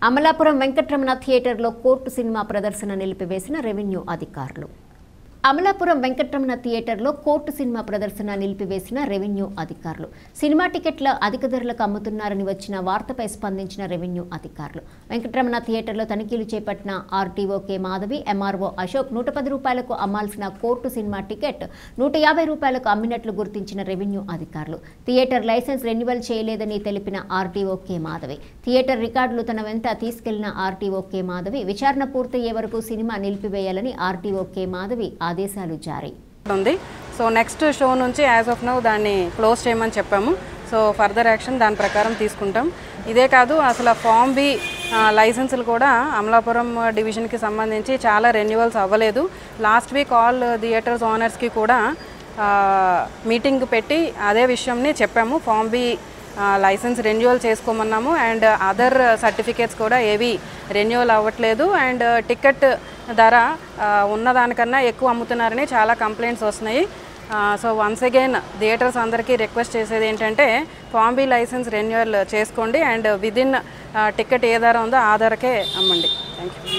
అమలాపురం వెంకటరమణ థియేటర్లో court cinema ప్రదర్శన నిలిపివేసిన రెవెన్యూ అధికారులు. అమలాపురం వెంకటరమణ థియేటర్లో కోర్టు సినిమా ప్రదర్శన నిలిపివేసిన రెవెన్యూ అధికారులు. సినిమా టికెట్ల అధిక ధరలకు అమ్ముతున్నారని వచ్చిన వార్తపై స్పందించిన రెవెన్యూ అధికారులు వెంకటరమణ థియేటర్లో తనిఖీలు చేపట్టిన RTO K Madhavi, MRO Ashok 110 రూపాయలకు అమ్మాల్సిన కోర్టు సినిమా టికెట్ 150 రూపాయలకు అమ్మినట్లు గుర్తించిన రెవెన్యూ అధికారులు థియేటర్ లైసెన్స్ రెన్యువల్ చేయలేదని తెలిపిన ఆర్టీఓ కె మాధవి, థియేటర్ రికార్డులు తన వెంట తీసుకెళ్లిన ఆర్టీఓ కె మాధవి, విచారణ పూర్తయ్యే వరకు సినిమా నిలిపివేయాలని ఆర్టీఓ కె మాధవి ఆదేశాలు జారీ ఉంది. సో నెక్స్ట్ షో నుంచి యాజ్ ఆఫ్ నౌ దాన్ని క్లోజ్ చేయమని చెప్పాము. సో ఫర్దర్ యాక్షన్ దాని ప్రకారం తీసుకుంటాం. ఇదే కాదు, అసలు ఫామ్ బి లైసెన్సులు కూడా అమలాపురం డివిజన్కి సంబంధించి చాలా రెన్యువల్స్ అవ్వలేదు. లాస్ట్ వీక్ ఆల్ థియేటర్స్ ఓనర్స్కి కూడా మీటింగ్ పెట్టి అదే విషయంని చెప్పాము. ఫామ్ బి లైసెన్స్ రెన్యువల్ చేసుకోమన్నాము. అండ్ అదర్ సర్టిఫికేట్స్ కూడా ఏవి రెన్యువల్ అవ్వట్లేదు. అండ్ టికెట్ ధర ఉన్నదానికన్నా ఎక్కువ అమ్ముతున్నారని చాలా కంప్లైంట్స్ వస్తున్నాయి. సో వన్స్ అగైన్ థియేటర్స్ అందరికీ రిక్వెస్ట్ చేసేది ఏంటంటే ఫామ్ బి లైసెన్స్ రెన్యువల్ చేసుకోండి అండ్ విదిన్ టికెట్ ఏ ధర ఉందో ఆ ధరకే అమ్మండి. Thank you.